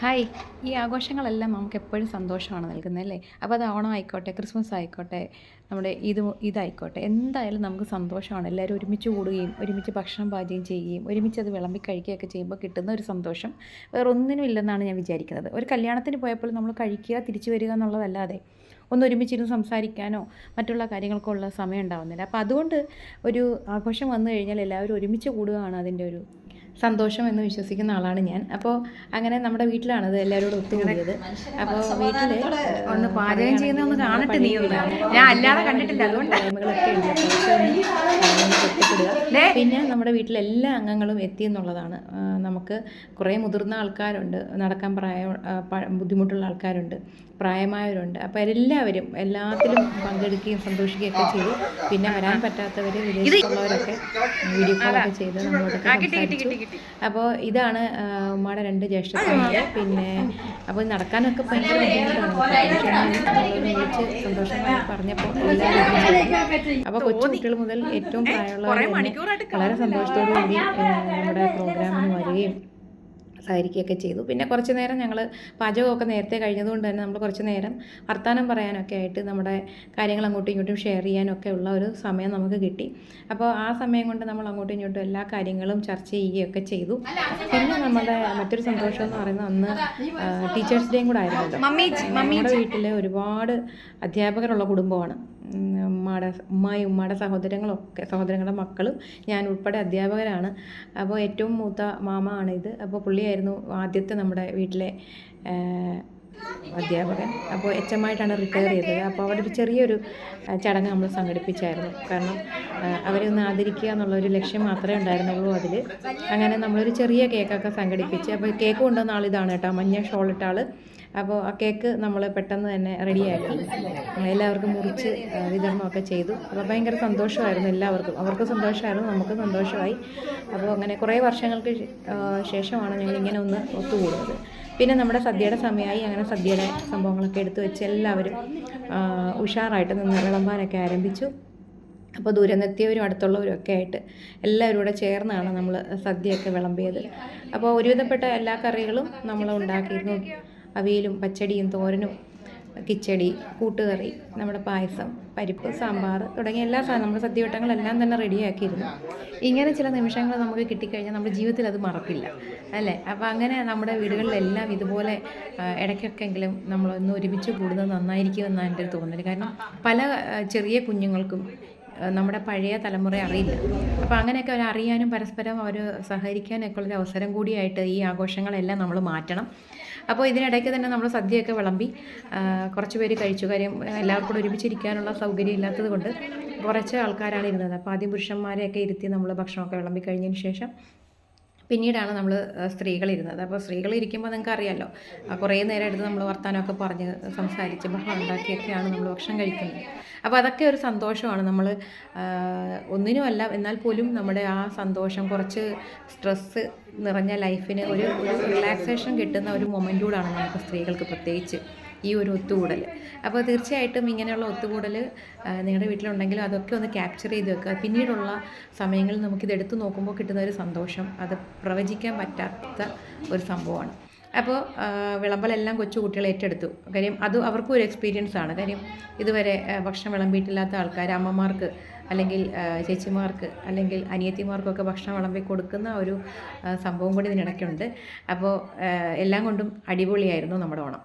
Hi. ഈ ആഘോഷങ്ങളെല്ലാം നമുക്ക് എപ്പോഴും സന്തോഷമാണ് നൽകുന്നത് അല്ലേ? അപ്പോൾ അത് ഓണം ആയിക്കോട്ടെ, ക്രിസ്മസ് ആയിക്കോട്ടെ, നമ്മുടെ ഇതായിക്കോട്ടെ, എന്തായാലും നമുക്ക് സന്തോഷമാണ്. എല്ലാവരും ഒരുമിച്ച് കൂടുകയും ഒരുമിച്ച് ഭക്ഷണം പാചകം ചെയ്യുകയും ഒരുമിച്ച് അത് വിളമ്പി കഴിക്കുകയൊക്കെ ചെയ്യുമ്പോൾ കിട്ടുന്ന ഒരു സന്തോഷം വേറെ ഒന്നിനും ഇല്ലെന്നാണ് ഞാൻ വിചാരിക്കുന്നത്. ഒരു കല്യാണത്തിന് പോയപ്പോൾ നമ്മൾ കഴിക്കുക തിരിച്ചു വരിക എന്നുള്ളതല്ലാതെ ഒന്ന് ഒരുമിച്ചിരുന്ന് സംസാരിക്കാനോ മറ്റുള്ള കാര്യങ്ങൾക്കോ ഉള്ള സമയം ഉണ്ടാവുന്നില്ല. അപ്പോൾ അതുകൊണ്ട് ഒരു ആഘോഷം വന്നു കഴിഞ്ഞാൽ എല്ലാവരും ഒരുമിച്ച് കൂടുകയാണ് അതിൻ്റെ ഒരു സന്തോഷം എന്ന് വിശ്വസിക്കുന്ന ആളാണ് ഞാൻ. അപ്പോൾ അങ്ങനെ നമ്മുടെ വീട്ടിലാണത് എല്ലാവരോടും ഒത്തുകൂടിയത്. അപ്പോൾ വീട്ടിൽ ഒന്ന് പാചകം ചെയ്യുന്ന ഒന്ന് കാണട്ടെ. നീ ഞാൻ അല്ലാതെ കണ്ടിട്ടില്ല, അതുകൊണ്ട് ടൈമുകളൊക്കെ ഉണ്ട്. പിന്നെ നമ്മുടെ വീട്ടിലെ എല്ലാ അംഗങ്ങളും എത്തി എന്നുള്ളതാണ്. നമുക്ക് കുറേ മുതിർന്ന ആൾക്കാരുണ്ട്, നടക്കാൻ ബുദ്ധിമുട്ടുള്ള ആൾക്കാരുണ്ട്, പ്രായമായവരുണ്ട്. അപ്പോൾ എല്ലാവരും എല്ലാത്തിലും പങ്കെടുക്കുകയും സന്തോഷിക്കുകയൊക്കെ ചെയ്തു. പിന്നെ വരാൻ പറ്റാത്തവർ വിദേശത്തുള്ളവരൊക്കെ വീഡിയോ കോളൊക്കെ ചെയ്ത് നമ്മളോടൊക്കെ സംസാരിച്ചു. അപ്പോൾ ഇതാണ് ഉമ്മയുടെ 2 ജ്യേഷ്ഠന്മാർ. പിന്നെ അപ്പോൾ നടക്കാനൊക്കെ ഭയങ്കര ബുദ്ധിമുട്ടാണ്. വിളിച്ച് സന്തോഷമായി പറഞ്ഞപ്പോൾ എല്ലാവരും. അപ്പോൾ കൊച്ചു കുട്ടികൾ മുതൽ ഏറ്റവും പ്രായമുള്ളവർ വളരെ സന്തോഷത്തോടു കൂടി നമ്മുടെ പ്രോഗ്രാമിന് വരികയും സഹകരിക്കുകയൊക്കെ ചെയ്തു. പിന്നെ കുറച്ച് നേരം ഞങ്ങൾ പാചകമൊക്കെ നേരത്തെ കഴിഞ്ഞതുകൊണ്ട് തന്നെ നമ്മൾ കുറച്ച് നേരം വർത്തമാനം പറയാനൊക്കെ ആയിട്ട് നമ്മുടെ കാര്യങ്ങൾ അങ്ങോട്ടും ഇങ്ങോട്ടും ഷെയർ ചെയ്യാനൊക്കെ ഉള്ള ഒരു സമയം നമുക്ക് കിട്ടി. അപ്പോൾ ആ സമയം കൊണ്ട് നമ്മൾ അങ്ങോട്ടും ഇങ്ങോട്ടും എല്ലാ കാര്യങ്ങളും ചർച്ച ചെയ്യുകയൊക്കെ ചെയ്തു. പിന്നെ നമ്മുടെ മറ്റൊരു സന്തോഷം എന്ന് പറയുന്നത് അന്ന് ടീച്ചേഴ്സ് ഡേയും കൂടെ ആയിരുന്നല്ലോ. നമ്മുടെ വീട്ടിൽ ഒരുപാട് അധ്യാപകരുള്ള കുടുംബമാണ്. ഉമ്മയുടെ സഹോദരങ്ങളുടെ മക്കളും ഞാൻ ഉൾപ്പെടെ അധ്യാപകരാണ്. അപ്പോൾ ഏറ്റവും മൂത്ത മാമ ആണിത്. അപ്പോൾ പുള്ളിയായിരുന്നു ആദ്യത്തെ നമ്മുടെ വീട്ടിലെ അധ്യാപകൻ. അപ്പോൾ എച്ചമ്മായിട്ടാണ് റിട്ടയർ ചെയ്തത്. അപ്പോൾ അവിടെ ഒരു ചെറിയൊരു ചടങ്ങ് നമ്മൾ സംഘടിപ്പിച്ചായിരുന്നു. കാരണം അവരെ ഒന്ന് ആദരിക്കുക എന്നുള്ളൊരു ലക്ഷ്യം മാത്രമേ ഉണ്ടായിരുന്നുള്ളൂ അതിൽ. അങ്ങനെ നമ്മളൊരു ചെറിയ കേക്കൊക്കെ സംഘടിപ്പിച്ച്, അപ്പോൾ കേക്ക് കൊണ്ടുവന്ന ആളിതാണ് കേട്ടോ, മഞ്ഞ ഷോളിട്ട ആൾ. അപ്പോൾ ആ കേക്ക് നമ്മൾ പെട്ടെന്ന് തന്നെ റെഡിയാക്കി എല്ലാവർക്കും മുറിച്ച് വിതരണമൊക്കെ ചെയ്തു. അപ്പോൾ ഭയങ്കര സന്തോഷമായിരുന്നു എല്ലാവർക്കും. അവർക്ക് സന്തോഷമായിരുന്നു, നമുക്ക് സന്തോഷമായി. അപ്പോൾ അങ്ങനെ കുറേ വർഷങ്ങൾക്ക് ശേഷമാണ് ഞങ്ങളിങ്ങനെ ഒന്ന് ഒത്തുകൂടുന്നത്. പിന്നെ നമ്മുടെ സദ്യയുടെ സമയമായി. അങ്ങനെ സദ്യയുടെ സംഭവങ്ങളൊക്കെ എടുത്തു വെച്ച് എല്ലാവരും ഉഷാറായിട്ട് നിന്ന് വിളമ്പാനൊക്കെ ആരംഭിച്ചു. അപ്പോൾ ദൂരെന്നെത്തിയവരും അടുത്തുള്ളവരും ഒക്കെ ആയിട്ട് എല്ലാവരും കൂടെ ചേർന്നാണ് നമ്മൾ സദ്യയൊക്കെ വിളമ്പിയത്. അപ്പോൾ ഒരുവിധപ്പെട്ട എല്ലാ കറികളും നമ്മൾ ഉണ്ടാക്കിയിരുന്നു. അവിയലും പച്ചടിയും തോരനും കിച്ചടി, കൂട്ടുകറി, നമ്മുടെ പായസം, പരിപ്പ്, സാമ്പാർ തുടങ്ങിയ എല്ലാ സാധനം നമ്മുടെ സദ്യവട്ടങ്ങളെല്ലാം തന്നെ റെഡിയാക്കിയിരുന്നു. ഇങ്ങനെ ചില നിമിഷങ്ങൾ നമുക്ക് കിട്ടിക്കഴിഞ്ഞാൽ നമ്മുടെ ജീവിതത്തിൽ അത് മറക്കില്ല അല്ലേ? അപ്പോൾ അങ്ങനെ നമ്മുടെ വീടുകളിലെല്ലാം ഇതുപോലെ ഇടയ്ക്കൊക്കെങ്കിലും നമ്മളൊന്ന് ഒരുമിച്ച് കൂടുന്നത് നന്നായിരിക്കുമെന്നാണ് എൻ്റെ ഒരു തോന്നൽ. കാരണം പല ചെറിയ കുഞ്ഞുങ്ങൾക്കും നമ്മുടെ പഴയ തലമുറ അറിയില്ല. അപ്പോൾ അങ്ങനെയൊക്കെ അവർ അറിയാനും പരസ്പരം അവർ സഹകരിക്കാനൊക്കെ ഉള്ളൊരു അവസരം കൂടിയായിട്ട് ഈ ആഘോഷങ്ങളെല്ലാം നമ്മൾ മാറ്റണം. അപ്പോൾ ഇതിനിടയ്ക്ക് തന്നെ നമ്മൾ സദ്യയൊക്കെ വിളമ്പി കുറച്ച് പേര് കഴിച്ചു. കാര്യം എല്ലാവർക്കും കൂടെ ഒരുമിച്ചിരിക്കാനുള്ള സൗകര്യം ഇല്ലാത്തത് കൊണ്ട് കുറച്ച് ആൾക്കാരാണ് ഇരുന്നത്. അപ്പോൾ ആദ്യം പുരുഷന്മാരെയൊക്കെ ഇരുത്തി നമ്മൾ ഭക്ഷണമൊക്കെ വിളമ്പി കഴിഞ്ഞതിന് ശേഷം പിന്നീടാണ് നമ്മൾ സ്ത്രീകളിരുന്നത്. അപ്പോൾ സ്ത്രീകളിരിക്കുമ്പോൾ നിങ്ങൾക്ക് അറിയാമല്ലോ, കുറേ നേരം എടുത്ത് നമ്മൾ വർത്തമാനമൊക്കെ പറഞ്ഞ് സംസാരിച്ച് ബഹളം ഉണ്ടാക്കിയൊക്കെയാണ് നമ്മൾ ഭക്ഷണം കഴിക്കുന്നത്. അപ്പോൾ അതൊക്കെ ഒരു സന്തോഷമാണ്. നമ്മൾ ഒന്നിനുമല്ല, എന്നാൽ പോലും നമ്മുടെ ആ സന്തോഷം, കുറച്ച് സ്ട്രെസ്സ് നിറഞ്ഞ ലൈഫിന് ഒരു റിലാക്സേഷൻ കിട്ടുന്ന ഒരു മൊമെൻറ്റൂടാണ് നമുക്ക് സ്ത്രീകൾക്ക് പ്രത്യേകിച്ച് ഈ ഒരു ഒത്തുകൂടൽ. അപ്പോൾ തീർച്ചയായിട്ടും ഇങ്ങനെയുള്ള ഒത്തുകൂടൽ നിങ്ങളുടെ വീട്ടിലുണ്ടെങ്കിലും അതൊക്കെ ഒന്ന് ക്യാപ്ചർ ചെയ്ത് വെക്കുക. പിന്നീടുള്ള സമയങ്ങളിൽ നമുക്കിത് എടുത്തു നോക്കുമ്പോൾ കിട്ടുന്ന ഒരു സന്തോഷം അത് പ്രവചിക്കാൻ പറ്റാത്ത ഒരു സംഭവമാണ്. അപ്പോൾ വിളമ്പലെല്ലാം കൊച്ചു കുട്ടികൾ ഏറ്റെടുത്തു. കാര്യം അത് അവർക്കും ഒരു എക്സ്പീരിയൻസ് ആണ്. കാര്യം ഇതുവരെ ഭക്ഷണം വിളമ്പിയിട്ടില്ലാത്ത ആൾക്കാർ, അമ്മമാർക്ക് അല്ലെങ്കിൽ ചേച്ചിമാർക്ക് അല്ലെങ്കിൽ അനിയത്തിമാർക്കൊക്കെ ഭക്ഷണം വിളമ്പി കൊടുക്കുന്ന ഒരു സംഭവം കൂടി ഇതിനിടയ്ക്കുണ്ട്. അപ്പോൾ എല്ലാം കൊണ്ടും അടിപൊളിയായിരുന്നു നമ്മുടെ ഓണം.